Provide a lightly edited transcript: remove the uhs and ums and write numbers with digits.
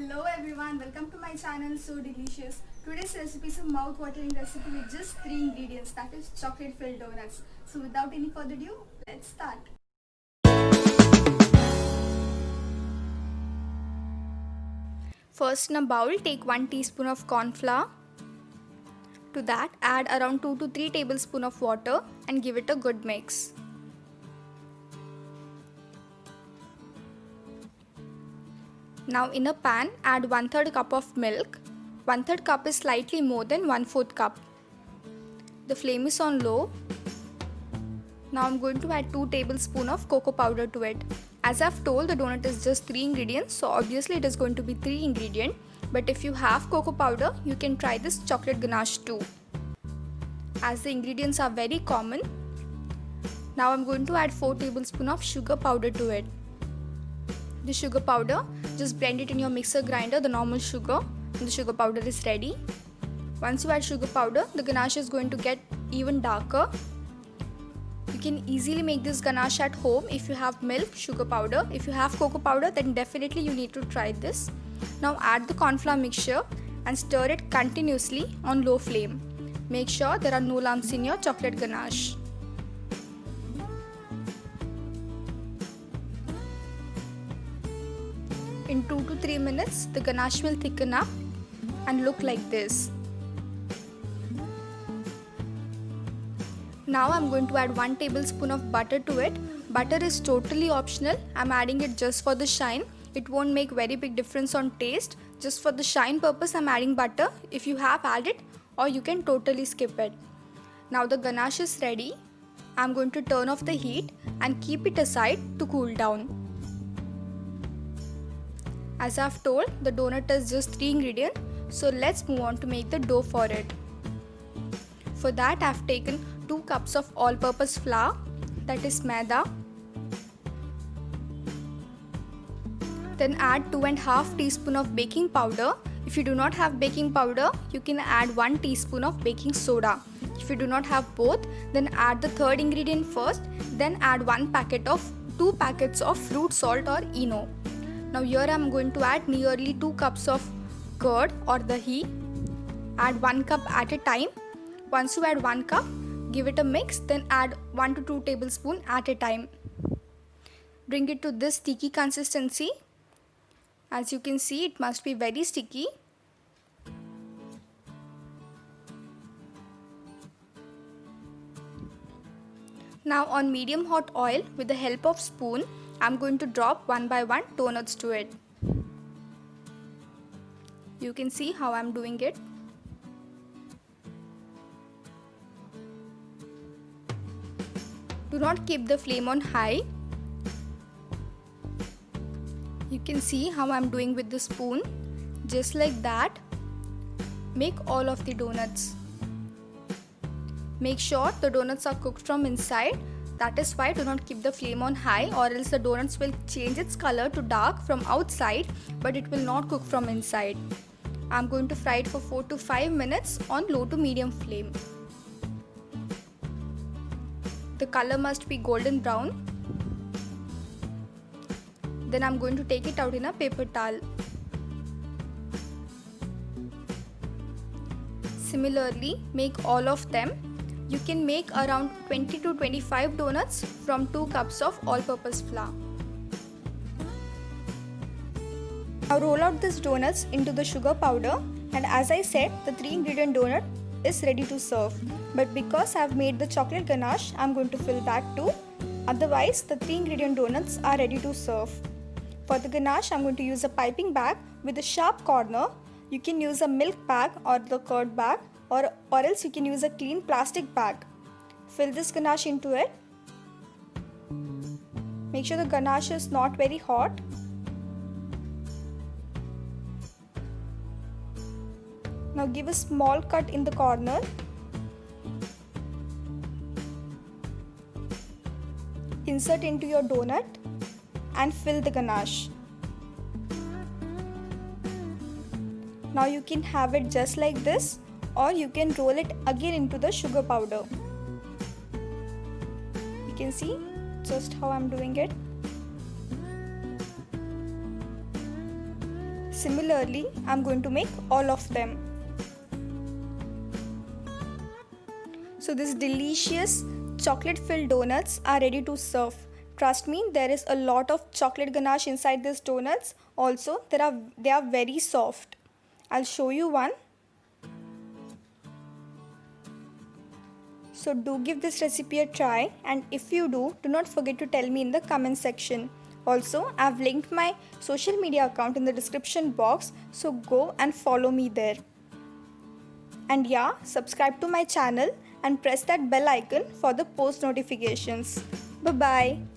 Hello everyone, welcome to my channel So Delicious. Today's recipe is a mouth-watering recipe with just 3 ingredients, that is chocolate filled donuts. So without any further ado, let's start. First, in a bowl, take 1 teaspoon of corn flour. To that, add around 2 to 3 tablespoons of water and give it a good mix. Now in a pan, add 1/3 cup of milk. 1/3 cup is slightly more than 1/4 cup. The flame is on low. Now I'm going to add 2 tablespoons of cocoa powder to it. As I've told, the donut is just 3 ingredients, so obviously it is going to be 3 ingredients. But if you have cocoa powder, you can try this chocolate ganache too, as the ingredients are very common. Now I'm going to add 4 tablespoons of sugar powder to it. The sugar powder, just blend it in your mixer grinder, the normal sugar, and the sugar powder is ready. Once you add sugar powder, the ganache is going to get even darker. You can easily make this ganache at home if you have milk, sugar powder. If you have cocoa powder, then definitely you need to try this. Now add the corn flour mixture and stir it continuously on low flame. Make sure there are no lumps in your chocolate ganache. In 2 to 3 minutes, the ganache will thicken up and look like this. Now I'm going to add 1 tablespoon of butter to it. Butter is totally optional. I'm adding it just for the shine. It won't make very big difference on taste. Just for the shine purpose, I'm adding butter. If you have, add it, or you can totally skip it. Now the ganache is ready. I'm going to turn off the heat and keep it aside to cool down. As I've told, the donut is just 3 ingredients, so let's move on to make the dough for it. For that, I've taken 2 cups of all-purpose flour, that is maida. Then add 2.5 teaspoons of baking powder. If you do not have baking powder, you can add 1 teaspoon of baking soda. If you do not have both, then add the third ingredient first, then add 2 packets of fruit salt or ENO. Now here I am going to add nearly 2 cups of curd or dahi. Add 1 cup at a time. Once you add 1 cup, give it a mix, then add 1 to 2 tablespoons at a time. Bring it to this sticky consistency. As you can see, it must be very sticky. Now on medium hot oil, with the help of spoon, I'm going to drop 1 by 1 donuts to it. You can see how I'm doing it. Do not keep the flame on high. You can see how I'm doing with the spoon. Just like that, make all of the donuts. Make sure the donuts are cooked from inside. That is why do not keep the flame on high, or else the donuts will change its color to dark from outside, but it will not cook from inside. I'm going to fry it for 4 to 5 minutes on low to medium flame. The color must be golden brown. Then I'm going to take it out in a paper towel. Similarly, make all of them. You can make around 20 to 25 donuts from 2 cups of all-purpose flour. Now roll out these donuts into the sugar powder, and as I said, the 3 ingredient donut is ready to serve. But because I have made the chocolate ganache, I am going to fill that too. Otherwise, the 3 ingredient donuts are ready to serve. For the ganache, I am going to use a piping bag with a sharp corner. You can use a milk bag or the curd bag, or else you can use a clean plastic bag. Fill this ganache into it. Make sure the ganache is not very hot. Now give a small cut in the corner. Insert into your donut and fill the ganache. Now you can have it just like this, or you can roll it again into the sugar powder. You can see just how I'm doing it. Similarly, I'm going to make all of them. So these delicious chocolate-filled donuts are ready to serve. Trust me, there is a lot of chocolate ganache inside these donuts. Also, they are very soft. I'll show you one. So do give this recipe a try, and if you do not forget to tell me in the comment section. Also, I've linked my social media account in the description box, so go and follow me there. And yeah, subscribe to my channel and press that bell icon for the post notifications. Bye bye.